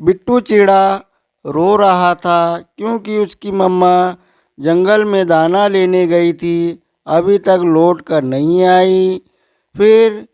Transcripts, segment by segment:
बिट्टू चिड़ा रो रहा था क्योंकि उसकी मम्मा जंगल में दाना लेने गई थी, अभी तक लौट कर नहीं आई। फिर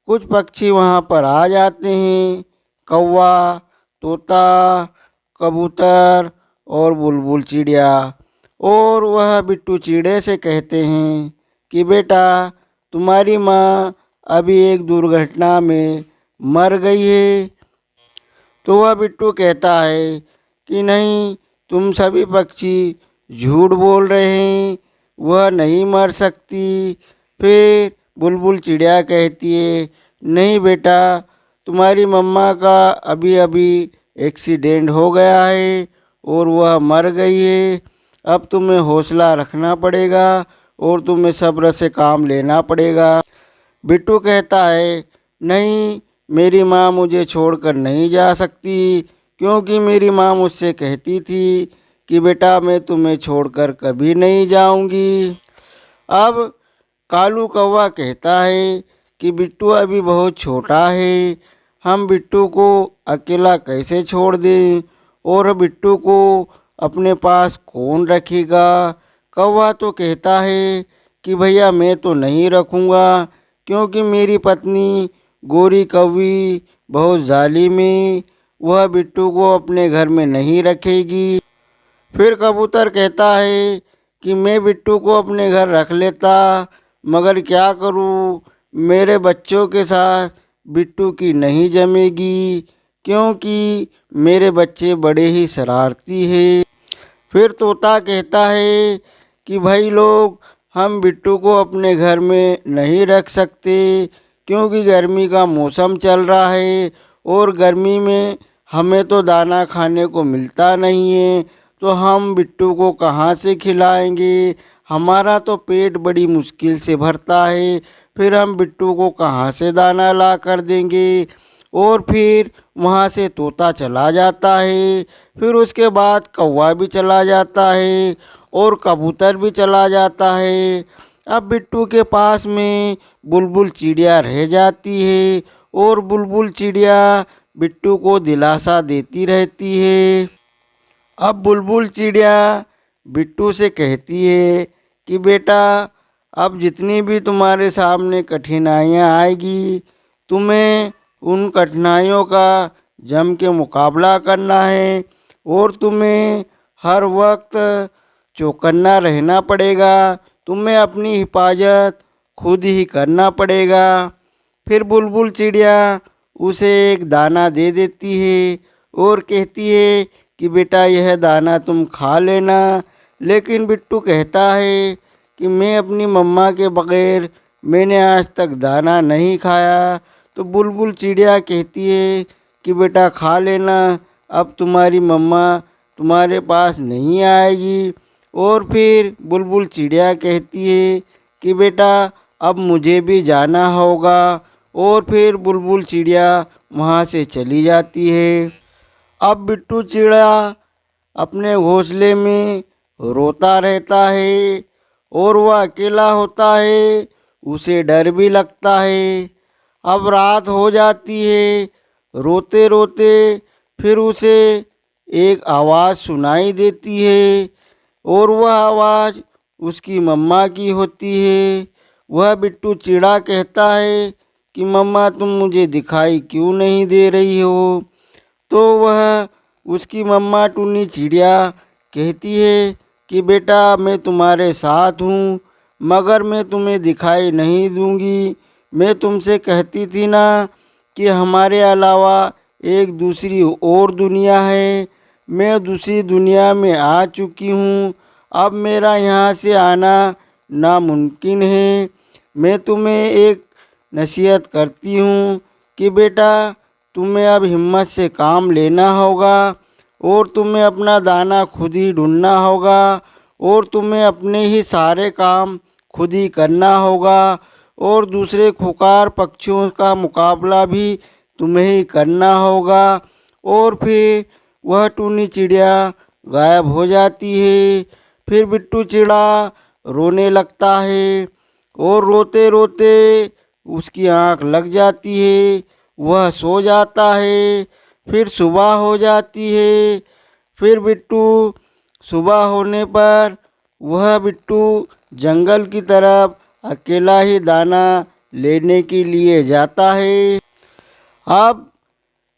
कुछ पक्षी वहाँ पर आ जाते हैं, कौवा, तोता, कबूतर और बुलबुल चिड़िया। और वह बिट्टू चिड़े से कहते हैं कि बेटा, तुम्हारी माँ अभी एक दुर्घटना में मर गई है। तो वह बिट्टू कहता है कि नहीं, तुम सभी पक्षी झूठ बोल रहे हैं, वह नहीं मर सकती। फिर बुलबुल चिड़िया कहती है, नहीं बेटा, तुम्हारी मम्मा का अभी अभी एक्सीडेंट हो गया है और वह मर गई है। अब तुम्हें हौसला रखना पड़ेगा और तुम्हें सब्र से काम लेना पड़ेगा। बिट्टू कहता है, नहीं, मेरी माँ मुझे छोड़कर नहीं जा सकती, क्योंकि मेरी माँ मुझसे कहती थी कि बेटा, मैं तुम्हें छोड़कर कभी नहीं जाऊंगी। अब कालू कौवा कहता है कि बिट्टू अभी बहुत छोटा है, हम बिट्टू को अकेला कैसे छोड़ दें, और बिट्टू को अपने पास कौन रखेगा। कौवा तो कहता है कि भैया, मैं तो नहीं रखूँगा, क्योंकि मेरी पत्नी गोरी कौवी बहुत जालिम है, वह बिट्टू को अपने घर में नहीं रखेगी। फिर कबूतर कहता है कि मैं बिट्टू को अपने घर रख लेता, मगर क्या करूं, मेरे बच्चों के साथ बिट्टू की नहीं जमेगी, क्योंकि मेरे बच्चे बड़े ही शरारती हैं। फिर तोता कहता है कि भाई लोग, हम बिट्टू को अपने घर में नहीं रख सकते, क्योंकि गर्मी का मौसम चल रहा है और गर्मी में हमें तो दाना खाने को मिलता नहीं है, तो हम बिट्टू को कहाँ से खिलाएंगे, हमारा तो पेट बड़ी मुश्किल से भरता है, फिर हम बिट्टू को कहाँ से दाना ला कर देंगे। और फिर वहाँ से तोता चला जाता है, फिर उसके बाद कौवा भी चला जाता है और कबूतर भी चला जाता है। अब बिट्टू के पास में बुलबुल चिड़िया रह जाती है और बुलबुल चिड़िया बिट्टू को दिलासा देती रहती है। अब बुलबुल चिड़िया बिट्टू से कहती है कि बेटा, अब जितनी भी तुम्हारे सामने कठिनाइयाँ आएगी, तुम्हें उन कठिनाइयों का जम के मुकाबला करना है और तुम्हें हर वक्त चौकन्ना रहना पड़ेगा, तुम्हें अपनी हिफाजत खुद ही करना पड़ेगा। फिर बुलबुल चिड़िया उसे एक दाना दे देती है और कहती है कि बेटा, यह दाना तुम खा लेना। लेकिन बिट्टू कहता है कि मैं अपनी मम्मा के बगैर मैंने आज तक दाना नहीं खाया। तो बुलबुल चिड़िया कहती है कि बेटा, खा लेना, अब तुम्हारी मम्मा तुम्हारे पास नहीं आएगी। और फिर बुलबुल चिड़िया कहती है कि बेटा, अब मुझे भी जाना होगा। और फिर बुलबुल चिड़िया वहाँ से चली जाती है। अब बिट्टू चिड़ा अपने घोंसले में रोता रहता है और वह अकेला होता है, उसे डर भी लगता है। अब रात हो जाती है, रोते रोते फिर उसे एक आवाज़ सुनाई देती है और वह आवाज़ उसकी मम्मा की होती है। वह बिट्टू चिड़ा कहता है कि मम्मा, तुम मुझे दिखाई क्यों नहीं दे रही हो। तो वह उसकी मम्मा टुन्नी चिड़िया कहती है कि बेटा, मैं तुम्हारे साथ हूँ, मगर मैं तुम्हें दिखाई नहीं दूँगी। मैं तुमसे कहती थी ना कि हमारे अलावा एक दूसरी और दुनिया है, मैं दूसरी दुनिया में आ चुकी हूँ, अब मेरा यहाँ से आना नामुमकिन है। मैं तुम्हें एक नसीहत करती हूँ कि बेटा, तुम्हें अब हिम्मत से काम लेना होगा और तुम्हें अपना दाना खुद ही ढूंढना होगा और तुम्हें अपने ही सारे काम खुद ही करना होगा और दूसरे खुकार पक्षियों का मुकाबला भी तुम्हें ही करना होगा। और फिर वह टूनी चिड़िया गायब हो जाती है। फिर बिट्टू चिड़ा रोने लगता है और रोते रोते उसकी आँख लग जाती है, वह सो जाता है। फिर सुबह हो जाती है। फिर बिट्टू सुबह होने पर वह बिट्टू जंगल की तरफ अकेला ही दाना लेने के लिए जाता है। अब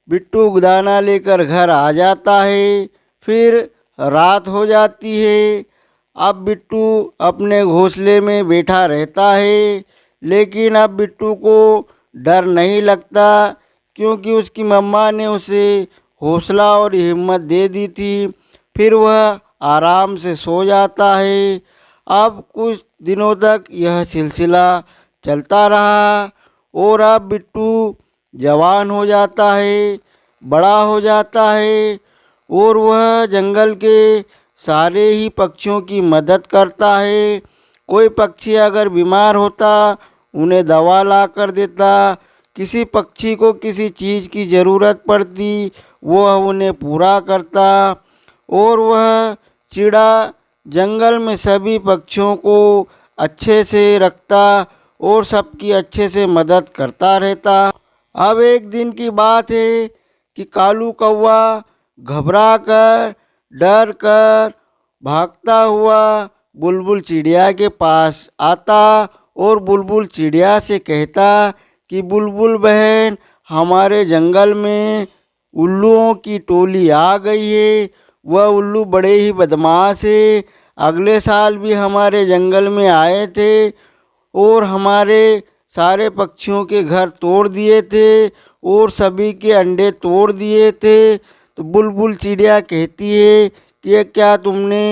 बिट्टू दाना लेकर घर आ जाता है। फिर रात हो जाती है। अब बिट्टू अपने घोंसले में बैठा रहता है, लेकिन अब बिट्टू को डर नहीं लगता, क्योंकि उसकी मम्मा ने उसे हौसला और हिम्मत दे दी थी। फिर वह आराम से सो जाता है। अब कुछ दिनों तक यह सिलसिला चलता रहा और अब बिट्टू जवान हो जाता है, बड़ा हो जाता है और वह जंगल के सारे ही पक्षियों की मदद करता है। कोई पक्षी अगर बीमार होता उन्हें दवा ला कर देता, किसी पक्षी को किसी चीज़ की ज़रूरत पड़ती वह उन्हें पूरा करता, और वह चिड़ा जंगल में सभी पक्षियों को अच्छे से रखता और सबकी अच्छे से मदद करता रहता। अब एक दिन की बात है कि कालू कौवा घबरा कर, डर कर भागता हुआ बुलबुल चिड़िया के पास आता और बुलबुल चिड़िया से कहता कि बुलबुल बहन, हमारे जंगल में उल्लुओं की टोली आ गई है। वह उल्लू बड़े ही बदमाश है, अगले साल भी हमारे जंगल में आए थे और हमारे सारे पक्षियों के घर तोड़ दिए थे और सभी के अंडे तोड़ दिए थे। तो बुलबुल चिड़िया कहती है कि क्या तुमने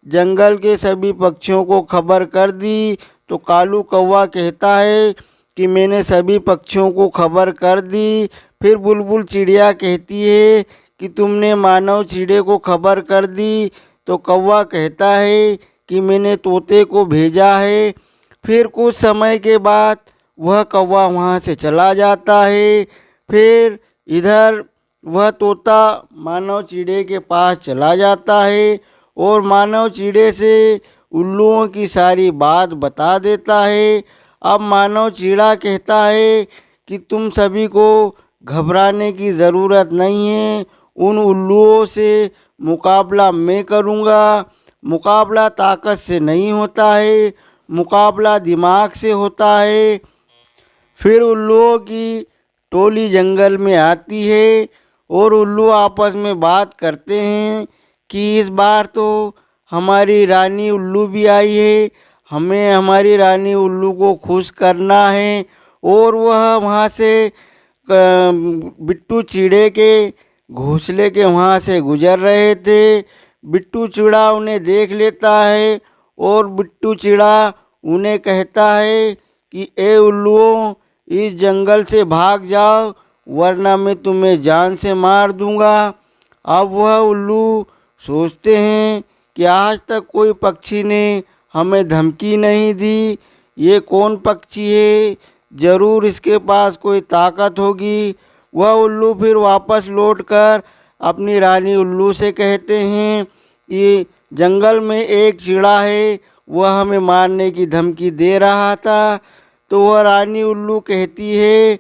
जंगल के सभी पक्षियों को खबर कर दी? तो कालू कौवा कहता है कि मैंने सभी पक्षियों को खबर कर दी। फिर बुलबुल चिड़िया कहती है कि तुमने मानव चिड़े को खबर कर दी? तो कौवा कहता है कि मैंने तोते को भेजा है। फिर कुछ समय के बाद वह कौवा वहाँ से चला जाता है। फिर इधर वह तोता मानव चिड़े के पास चला जाता है और मानव चिड़े से उल्लुओं की सारी बात बता देता है। अब मानव चिड़ा कहता है कि तुम सभी को घबराने की ज़रूरत नहीं है, उन उल्लुओं से मुकाबला मैं करूँगा। मुकाबला ताकत से नहीं होता है, मुकाबला दिमाग से होता है। फिर उल्लुओं की टोली जंगल में आती है और उल्लू आपस में बात करते हैं कि इस बार तो हमारी रानी उल्लू भी आई है, हमें हमारी रानी उल्लू को खुश करना है। और वह वहाँ से बिट्टू चिड़े के घोंसले के वहाँ से गुजर रहे थे। बिट्टू चिड़ा उन्हें देख लेता है और बिट्टू चिड़ा उन्हें कहता है कि ए उल्लुओं, इस जंगल से भाग जाओ वरना मैं तुम्हें जान से मार दूंगा। अब वह उल्लू सोचते हैं कि आज तक कोई पक्षी ने हमें धमकी नहीं दी, ये कौन पक्षी है, ज़रूर इसके पास कोई ताकत होगी। वह उल्लू फिर वापस लौटकर अपनी रानी उल्लू से कहते हैं कि जंगल में एक चिड़ा है, वह हमें मारने की धमकी दे रहा था। तो वह रानी उल्लू कहती है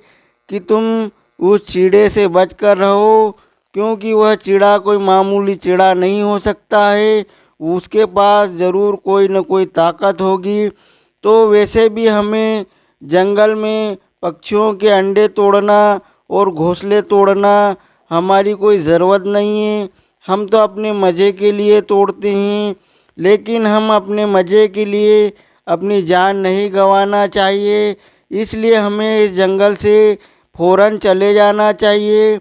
कि तुम उस चिड़े से बचकर रहो, क्योंकि वह चिड़ा कोई मामूली चिड़ा नहीं हो सकता है, उसके पास ज़रूर कोई न कोई ताकत होगी। तो वैसे भी हमें जंगल में पक्षियों के अंडे तोड़ना और घोंसले तोड़ना हमारी कोई ज़रूरत नहीं है, हम तो अपने मज़े के लिए तोड़ते हैं, लेकिन हम अपने मज़े के लिए अपनी जान नहीं गंवाना चाहिए, इसलिए हमें इस जंगल से फ़ौरन चले जाना चाहिए।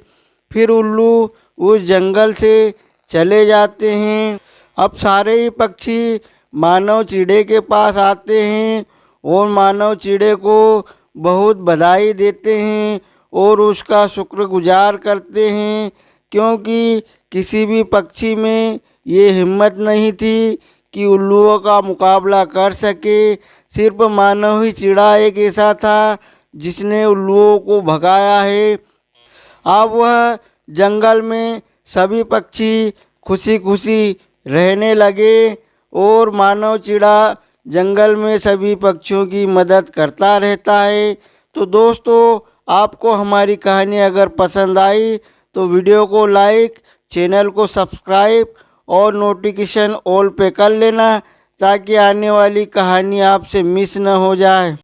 फिर उल्लू उस जंगल से चले जाते हैं। अब सारे ही पक्षी मानव चिड़े के पास आते हैं और मानव चिड़े को बहुत बधाई देते हैं और उसका शुक्रगुजार करते हैं, क्योंकि किसी भी पक्षी में ये हिम्मत नहीं थी कि उल्लुओं का मुकाबला कर सके। सिर्फ मानव ही चिड़ा एक ऐसा था जिसने उल्लुओं को भगाया है। अब वह जंगल में सभी पक्षी खुशी खुशी रहने लगे और मानव चिड़ा जंगल में सभी पक्षियों की मदद करता रहता है। तो दोस्तों, आपको हमारी कहानी अगर पसंद आई तो वीडियो को लाइक, चैनल को सब्सक्राइब और नोटिफिकेशन ऑल पे कर लेना ताकि आने वाली कहानी आपसे मिस न हो जाए।